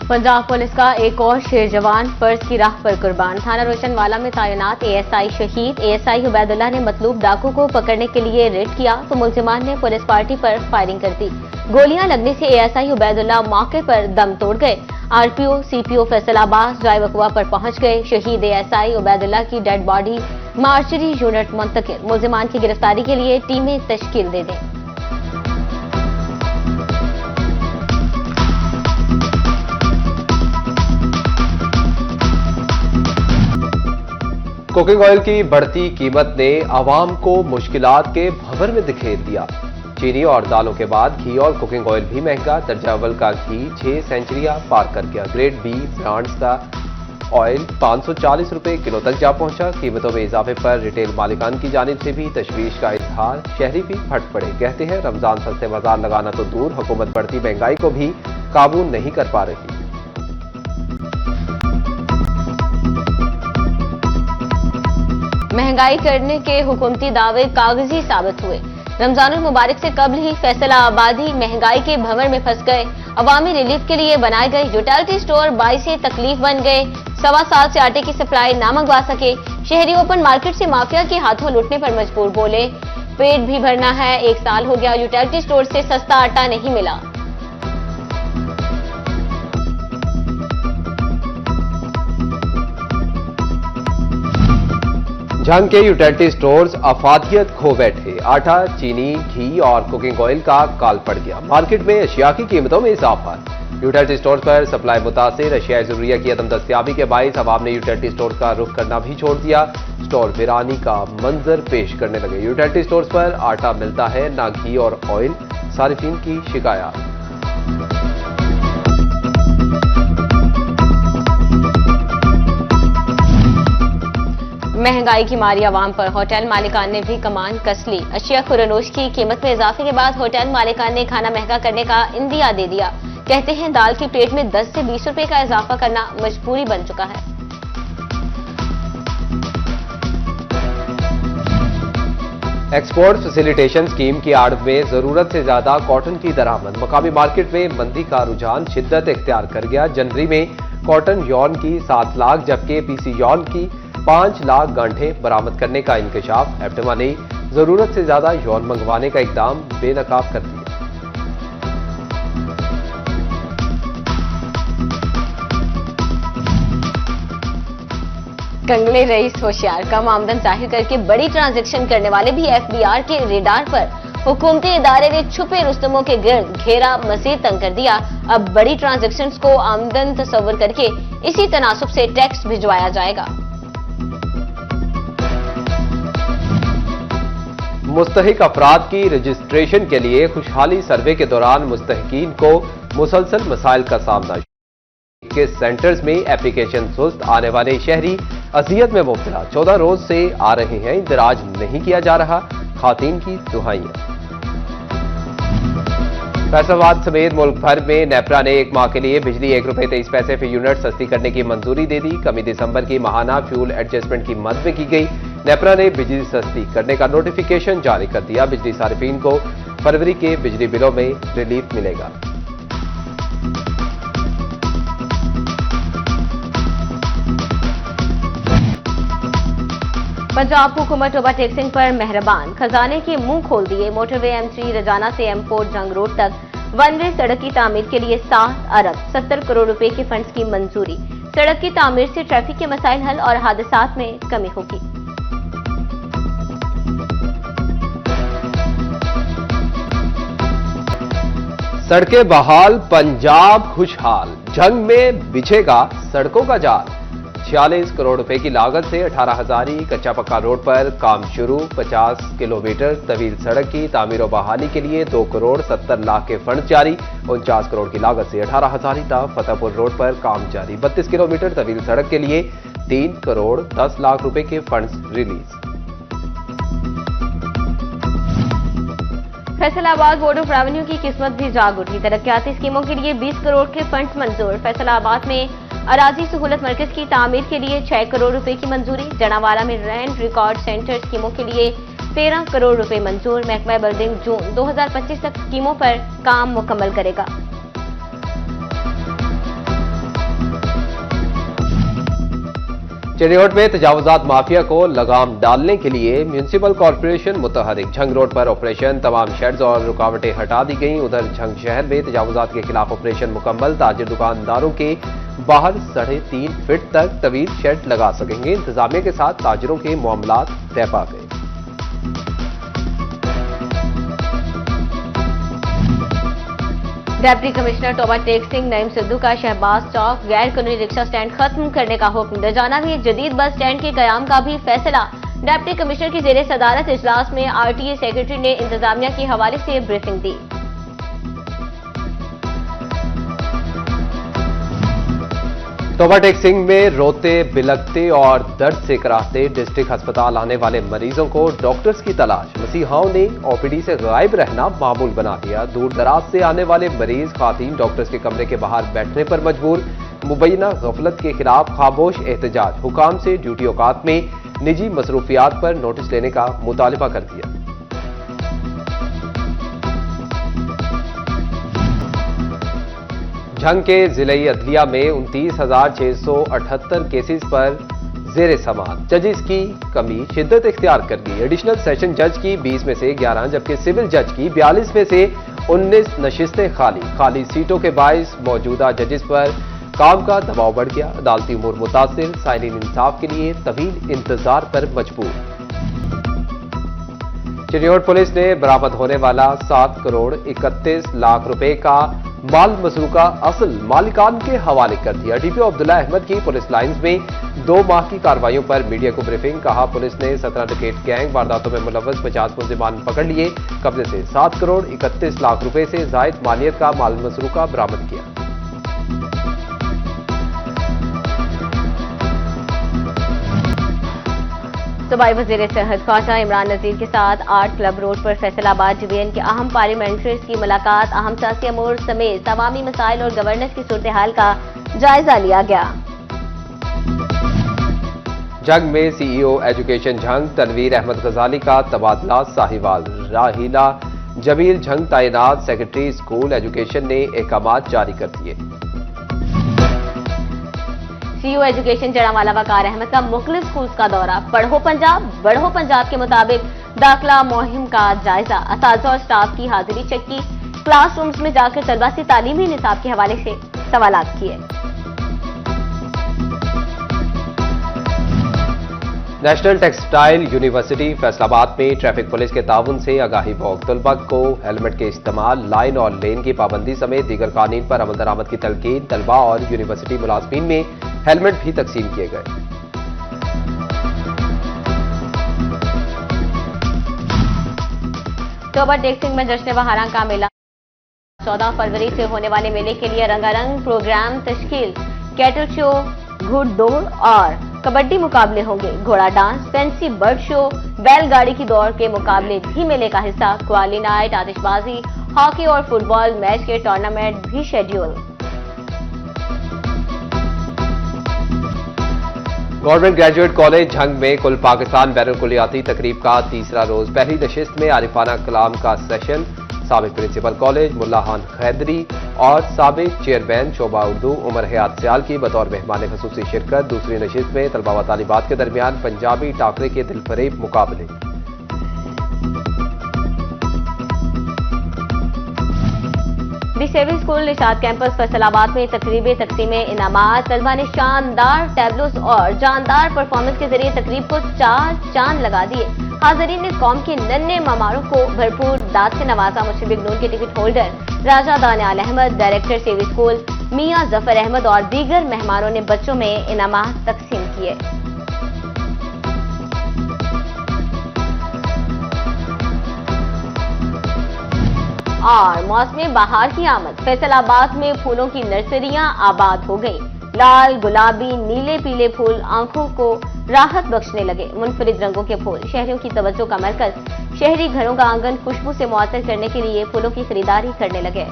Punjab police का एक और शेर जवान फर्ज की राह पर कुर्बान। थाना रोशनवाला में तैनात एएसआई शहीद। एएसआई उबैदुल्ला ने मतलूब डाकू को पकड़ने के लिए रेड किया तो मुल्जिमान ने पुलिस पार्टी पर फायरिंग कर दी। गोलियां लगने से एएसआई उबैदुल्ला मौके पर दम तोड़ गए। आरपीओ सीपीओ फैसलाबाद ड्राइव अगवा पर पहुंच गए। शहीद एएसआई उबैदुल्ला की डेड बॉडी मार्चरी यूनिट मुंतकिल। मुल्जिमान की गिरफ्तारी के लिए टीमें तश्कील दे दें। कुकिंग ऑयल की बढ़ती कीमत ने आवाम को मुश्किलात के भंवर में धकेल दिया। चीनी और दालों के बाद घी और कुकिंग ऑयल भी महंगा। दर्जा अव्वल का घी 6 सेंचुरियां पार कर गया। ग्रेड बी ब्रांड्स का ऑयल 540 रुपए किलो तक जा पहुंचा। कीमतों में इजाफे पर रिटेल मालिकान की जानिब से भी तशवीश का इजहार। शहरी भी फट पड़े। कहते हैं रमजान सस्ते बाजार लगाना तो दूर, हुकूमत बढ़ती महंगाई को भी काबू नहीं कर पा रही। महंगाई करने के हुकूमती दावे कागजी साबित हुए। रमजानुल मुबारक से कबल ही फैसलाबादी महंगाई के भंवर में फंस गए। अवामी रिलीफ के लिए बनाए गए यूटिलिटी स्टोर बाइस तकलीफ बन गए। 7.25 से आटे की सप्लाई ना मंगवा सके। शहरी ओपन मार्केट से माफिया के हाथों लुटने पर मजबूर। बोले पेट भी भरना है, 1 साल हो गया यूटिलिटी स्टोर से सस्ता आटा नहीं मिला। जंग के यूटिलिटी स्टोर्स अफादियत खो बैठे। आटा, चीनी, घी और कुकिंग ऑयल का काल पड़ गया। मार्केट में अशिया की कीमतों में इजाफा। यूटिलिटी स्टोर्स पर सप्लाई मुतासिर। अशिया ज़रूरिया की अदम दस्तियाबी के बाइस अवाम ने यूटिलिटी स्टोर्स का रुख करना भी छोड़ दिया। स्टोर वीरानी का मंजर पेश करने लगे। यूटिलिटी स्टोर्स पर आटा मिलता है ना घी और ऑयल। सारिफीन की शिकायत। महंगाई की मारी आवाम पर होटल मालिकान ने भी कमान कस ली। अशिया खुरनोश की कीमत में इजाफे के बाद होटल मालिकान ने खाना महंगा करने का इंदिया दे दिया। कहते हैं दाल की प्लेट में 10 से 20 रुपए का इजाफा करना मजबूरी बन चुका है। एक्सपोर्ट फैसिलिटेशन स्कीम की आड़ में जरूरत से ज्यादा कॉटन की दरामद। मकामी मार्केट में मंदी का रुझान शिद्दत इख्तियार कर गया। जनवरी में कॉटन यॉन की 7 लाख जबकि पीसी यॉन की 5 लाख गांठें बरामद करने का इंकशाफ। एप्टमा ने जरूरत से ज्यादा यौन मंगवाने का इकदाम बेनकाब कर दिया। कंगले रईस होशियार। कम आमदन जाहिर करके बड़ी ट्रांजैक्शन करने वाले भी एफबीआर के रेडार पर। हुकूमती इदारे ने छुपे रुस्तमों के गिर्द घेरा मजीद तंग कर दिया। अब बड़ी ट्रांजैक्शन को आमदन तस्वर करके इसी तनासुब से टैक्स भिजवाया जाएगा। मुस्तहिक अफराद की रजिस्ट्रेशन के लिए खुशहाली सर्वे के दौरान मुस्तहिकीन को मुसलसल मसाइल का सामना। के सेंटर्स में एप्लीकेशन सुस्त। आने वाले शहरी अजियत में मुब्तला। 14 रोज से आ रहे हैं, इंदराज नहीं किया जा रहा। खातीन की दुहाइयां। फैसलाबाद समेत मुल्क भर में नेपरा ने 1 माह के लिए बिजली 1 रुपए 23 पैसे फी यूनिट सस्ती करने की मंजूरी दे दी। कमी दिसंबर की माहाना फ्यूल एडजस्टमेंट की मद में की गई। नेपरा ने बिजली सस्ती करने का नोटिफिकेशन जारी कर दिया। बिजली सारिफीन को फरवरी के बिजली बिलों में रिलीफ मिलेगा। पंजाब हुकूमत ओवरटेक्सिंग पर मेहरबान। खजाने के मुंह खोल दिए। मोटरवे M3 रजाना से M4 जंग रोड तक वन वे सड़क की तामीर के लिए 7 अरब 70 करोड़ रुपए के फंड्स की मंजूरी। सड़क की तामीर से ट्रैफिक के मसाइल हल और हादसात में कमी होगी। सड़कें बहाल, पंजाब खुशहाल। जंग में बिछेगा सड़कों का जाल। 46 करोड़ रुपए की लागत से 18,000 कच्चा पक्का रोड पर काम शुरू। 50 किलोमीटर तवील सड़क की तामीर और बहाली के लिए 2 करोड़ 70 लाख के फंड जारी। 49 करोड़ की लागत से 18,000 फतेहपुर रोड पर काम जारी। 32 किलोमीटर तवील सड़क के लिए 3 करोड़ 10 लाख रुपए के funds release. Faisalabad board of revenue की किस्मत भी जाग उठी। तरक्याती स्कीमों के लिए 20 करोड़ के फंड मंजूर। फैसलाबाद में अराजी सहूलत मरकज की तामीर के लिए 6 करोड़ रुपए की मंजूरी। जनावाला में लैंड रिकॉर्ड सेंटर स्कीमों के लिए 13 करोड़ रुपए मंजूर। महकमा बिल्डिंग जून 2025 तक स्कीमों पर काम मुकम्मल करेगा। चिड़ियोट में तजावुजात माफिया को लगाम डालने के लिए म्यूनिसिपल कॉर्पोरेशन मुतहरिक। झंग रोड पर ऑपरेशन, तमाम शेड्स और रुकावटें हटा दी गईं। उधर झंग शहर में तजावुजात के खिलाफ ऑपरेशन मुकम्मल। ताजिर दुकानदारों के बाहर 3.5 फीट तक तवील शेड लगा सकेंगे। इंतजामिया के साथ ताजिरों के मामलात तय पा गए। डिप्टी कमिश्नर तोबा टेक सिंह नईम सिद्धू का शहबाज चौक गैर कानूनी रिक्शा स्टैंड खत्म करने का हुक्म। रजाना में जदीद बस स्टैंड के कयाम का भी फैसला। डिप्टी कमिश्नर की जेर सदारत इजलास में आरटीए सेक्रेटरी ने इंतजामिया के हवाले से ब्रीफिंग दी। तोबा टेक सिंह में रोते बिलखते और दर्द से कराहते डिस्ट्रिक्ट अस्पताल आने वाले मरीजों को डॉक्टर्स की तलाश। मसीहाओं ने ओपीडी से गायब रहना मामूल बना दिया। दूर दराज से आने वाले मरीज खातीन डॉक्टर्स के कमरे के बाहर बैठने पर मजबूर। मुबैना गफलत के खिलाफ खामोश एहतजाज। हुकाम से ड्यूटी औकात में निजी मसरूफियात पर नोटिस लेने का मुतालिबा कर दिया। झंग के जिले अदलिया में 29,678 केसेस पर जेर समाअत। जजेस की कमी शिद्दत इख्तियार कर गई। एडिशनल सेशन जज की 20 में से 11, जबकि सिविल जज की 42 में से 19 नशिस्तें खाली सीटों के बायस मौजूदा जजेस पर काम का दबाव बढ़ गया। अदालती उमूर मुतासिर, साइलिन इंसाफ के लिए तवील इंतजार पर मजबूर। चिड़ियोट पुलिस ने बरामद होने वाला 7 करोड़ 31 लाख रुपए का माल मसरूका असल मालिकान के हवाले कर दिया। डीपीओ अब्दुल्ला अहमद की पुलिस लाइंस में 2 माह की कार्रवाइयों पर मीडिया को ब्रीफिंग। कहा, पुलिस ने 17 डकैत गैंग वारदातों में मुलव्वस 50 मुलजिमान पकड़ लिए। कब्जे से 7 करोड़ 31 लाख रुपए से जायद मालियत का माल मसरूका बरामद किया। सूबाई वज़ीर सेहत ख्वाजा इमरान नज़ीर के साथ 8 क्लब रोड पर फैसलाबाद डिवीजन के अहम पार्लियामेंट्रीज की मुलाकात। अहम सियासी अमूर समेत तमामी मसाइल और गवर्नेंस की सूरत हाल का जायजा लिया गया। जंग में सीईओ एजुकेशन झंग तनवीर अहमद गजाली का तबादला साहिवाल। राहीला जमील झंग तैनात। सेक्रेटरी स्कूल एजुकेशन ने अहकामात जारी कर दिए। सीईओ एजुकेशन जड़ावाला वकार अहमद का मुख्तलिफ स्कूल्स का दौरा। पढ़ो पंजाब बढ़ो पंजाब के मुताबिक दाखिला मुहिम का जायजा। असातिज़ा और स्टाफ की हाजिरी चेक की। क्लासरूम्स में जाकर तलबा से तालीमी निसाब के हवाले से सवालात किए। नेशनल टेक्सटाइल यूनिवर्सिटी फैसलाबाद में ट्रैफिक पुलिस के ताउन से आगाही वॉक। तलबा को हेलमेट के इस्तेमाल, लाइन और लेन की पाबंदी समेत दीगर कानून पर अमल दरामद की तलकीन। तलबा और यूनिवर्सिटी मुलाजमीन में हेलमेट भी तकसीम किए गए। तोबा टेक सिंह में जश्न बहारां का मेला 14 फरवरी से होने वाले मेले के लिए रंगारंग प्रोग्राम तश्कील। कैटल शो, घुड़दौड़ और कबड्डी मुकाबले होंगे। घोड़ा डांस, फैंसी बर्ड शो, बैलगाड़ी की दौड़ के मुकाबले भी मेले का हिस्सा। क्वाली नाइट, आतिशबाजी, हॉकी और फुटबॉल मैच के टूर्नामेंट भी schedule. Government graduate college Jhang में कुल पाकिस्तान बैनुल-कुलियाती तकरीब का तीसरा रोज। पहली नशिस्त में आरिफाना कलाम का सेशन। साबिक प्रिंसिपल कॉलेज मुल्ला खान खैदरी और साबिक चेयरमैन शोबा उर्दू उमर हयात सियाल की बतौर मेहमान खसूसी शिरकत। दूसरी नशिस्त में तलबा व तालिबात के दरमियान पंजाबी टाकरे के दिलफरेब मुकाबले। Disable school Nishat campus Faisalabad में तकरीब तकसीम इनामात। तलबा ने शानदार टैबलोस और जानदार परफॉर्मेंस के जरिए तकरीब को 4 चांद लगा दिए। हाजरीन ने कौम के नन्हे मामारों को भरपूर दाद से नवाजा। मुशरफ नून के टिकट होल्डर राजा दानियाल अहमद, डायरेक्टर सेवी स्कूल मियां जफर अहमद और दीगर मेहमानों ने बच्चों में इनामात तकसीम किए। और मौसम बहार की आमद। फैसलाबाद में फूलों की नर्सरियां आबाद हो गई। लाल, गुलाबी, नीले, पीले फूल आंखों को राहत बख्शने लगे। मुनफरिद रंगों के फूल शहरियों की तवज्जो का मरकज। शहरी घरों का आंगन खुशबू से मुअत्तर करने के लिए फूलों की खरीदारी करने लगे।